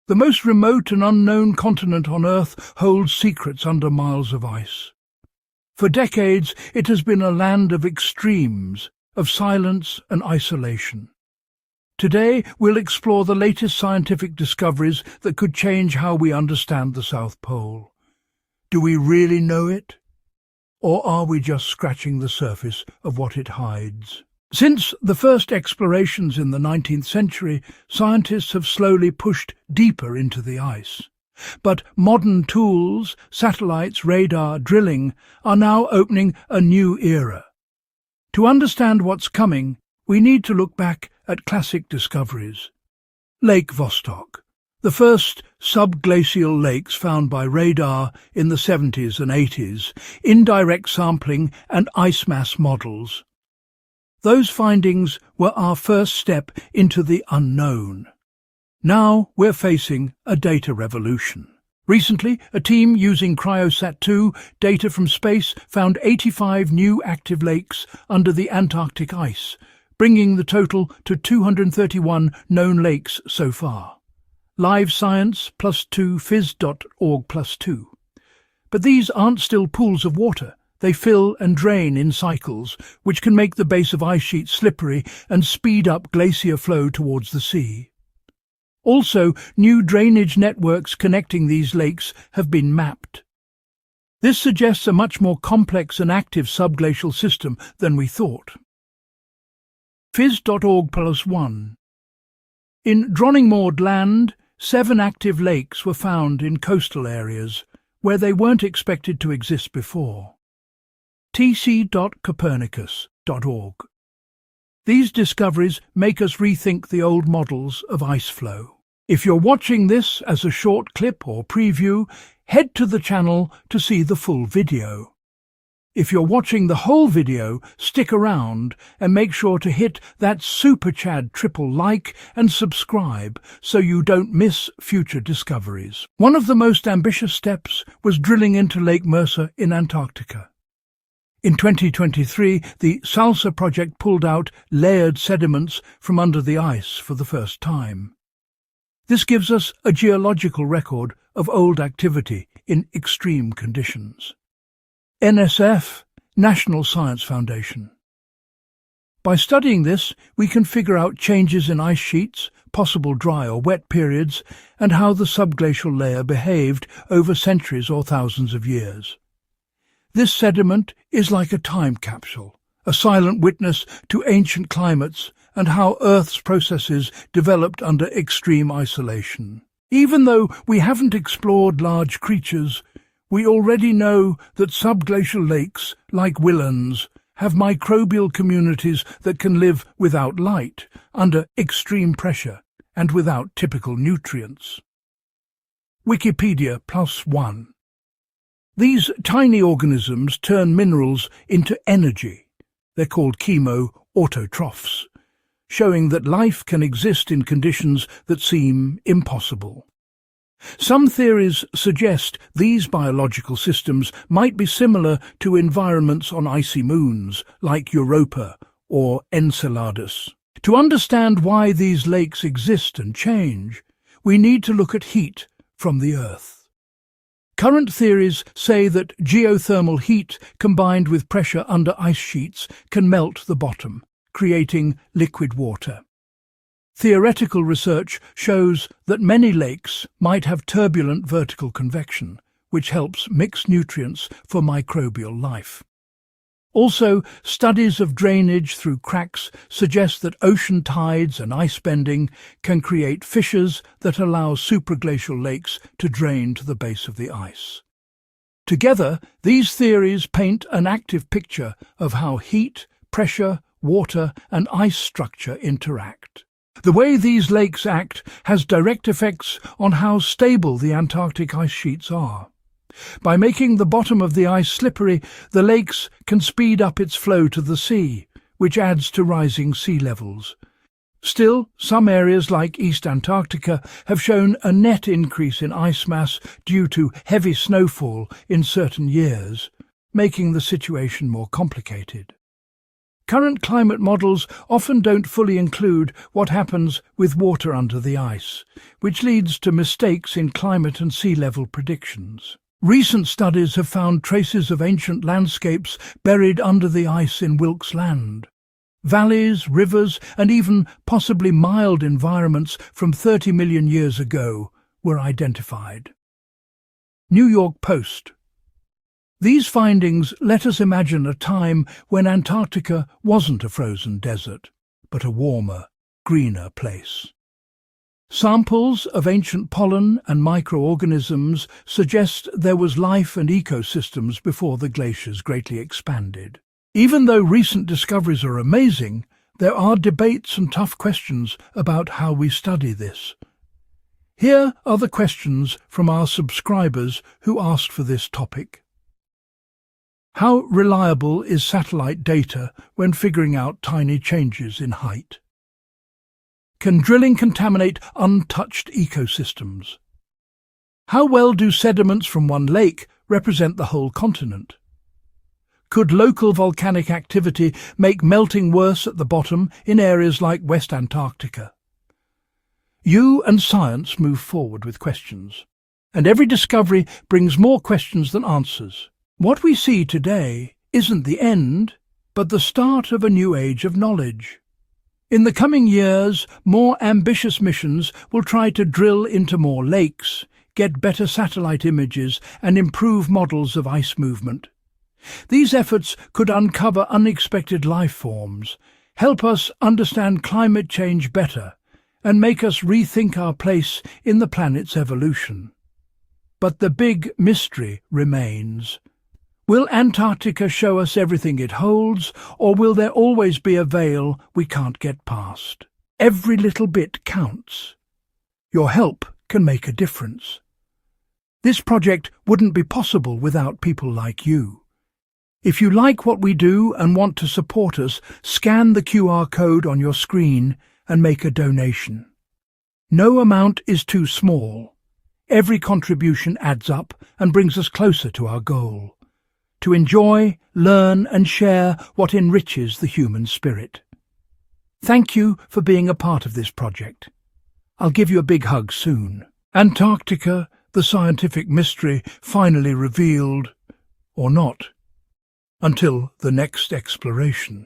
The most remote and unknown continent on Earth holds secrets under miles of ice. For decades, it has been a land of extremes, of silence and isolation. Today, we'll explore the latest scientific discoveries that could change how we understand the South Pole. Do we really know it? Or are we just scratching the surface of what it hides? Since the first explorations in the 19th century, scientists have slowly pushed deeper into the ice. But modern tools, satellites, radar, drilling, are now opening a new era. To understand what's coming, we need to look back at classic discoveries. Lake Vostok, the first subglacial lakes found by radar in the 70s and 80s, indirect sampling and ice mass models. Those findings were our first step into the unknown. Now we're facing a data revolution. Recently, a team using Cryosat-2 data from space found 85 new active lakes under the Antarctic ice, bringing the total to 231 known lakes so far. Live Science +2 phys.org +2. But these aren't still pools of water. They fill and drain in cycles, which can make the base of ice sheets slippery and speed up glacier flow towards the sea. Also, new drainage networks connecting these lakes have been mapped. This suggests a much more complex and active subglacial system than we thought. Phys.org +1. In Dronningmord Land, 7 active lakes were found in coastal areas where they weren't expected to exist before. tc.copernicus.org. These discoveries make us rethink the old models of ice flow. If you're watching this as a short clip or preview, head to the channel to see the full video. If you're watching the whole video, stick around and make sure to hit that Super Chad triple like and subscribe so you don't miss future discoveries. One of the most ambitious steps was drilling into Lake Mercer in Antarctica. In 2023, the SALSA project pulled out layered sediments from under the ice for the first time. This gives us a geological record of old activity in extreme conditions. NSF, National Science Foundation. By studying this, we can figure out changes in ice sheets, possible dry or wet periods, and how the subglacial layer behaved over centuries or thousands of years. This sediment is like a time capsule, a silent witness to ancient climates and how Earth's processes developed under extreme isolation. Even though we haven't explored large creatures, we already know that subglacial lakes, like Willands, have microbial communities that can live without light, under extreme pressure, and without typical nutrients. Wikipedia +1. These tiny organisms turn minerals into energy. They're called chemoautotrophs, showing that life can exist in conditions that seem impossible. Some theories suggest these biological systems might be similar to environments on icy moons, like Europa or Enceladus. To understand why these lakes exist and change, we need to look at heat from the Earth. Current theories say that geothermal heat combined with pressure under ice sheets can melt the bottom, creating liquid water. Theoretical research shows that many lakes might have turbulent vertical convection, which helps mix nutrients for microbial life. Also, studies of drainage through cracks suggest that ocean tides and ice bending can create fissures that allow supraglacial lakes to drain to the base of the ice. Together, these theories paint an active picture of how heat, pressure, water, and ice structure interact. The way these lakes act has direct effects on how stable the Antarctic ice sheets are. By making the bottom of the ice slippery, the lakes can speed up its flow to the sea, which adds to rising sea levels. Still, some areas like East Antarctica have shown a net increase in ice mass due to heavy snowfall in certain years, making the situation more complicated. Current climate models often don't fully include what happens with water under the ice, which leads to mistakes in climate and sea level predictions. Recent studies have found traces of ancient landscapes buried under the ice in Wilkes Land. Valleys, rivers, and even possibly mild environments from 30 million years ago were identified. New York Post. These findings let us imagine a time when Antarctica wasn't a frozen desert, but a warmer, greener place. Samples of ancient pollen and microorganisms suggest there was life and ecosystems before the glaciers greatly expanded. Even though recent discoveries are amazing, there are debates and tough questions about how we study this. Here are the questions from our subscribers who asked for this topic. How reliable is satellite data when figuring out tiny changes in height? Can drilling contaminate untouched ecosystems? How well do sediments from one lake represent the whole continent? Could local volcanic activity make melting worse at the bottom in areas like West Antarctica? You and science move forward with questions, and every discovery brings more questions than answers. What we see today isn't the end, but the start of a new age of knowledge. In the coming years, more ambitious missions will try to drill into more lakes, get better satellite images, and improve models of ice movement. These efforts could uncover unexpected life forms, help us understand climate change better, and make us rethink our place in the planet's evolution. But the big mystery remains. Will Antarctica show us everything it holds, or will there always be a veil we can't get past? Every little bit counts. Your help can make a difference. This project wouldn't be possible without people like you. If you like what we do and want to support us, scan the QR code on your screen and make a donation. No amount is too small. Every contribution adds up and brings us closer to our goal: to enjoy, learn and share what enriches the human spirit. Thank you for being a part of this project. I'll give you a big hug soon. Antarctica, the scientific mystery finally revealed, or not, until the next exploration.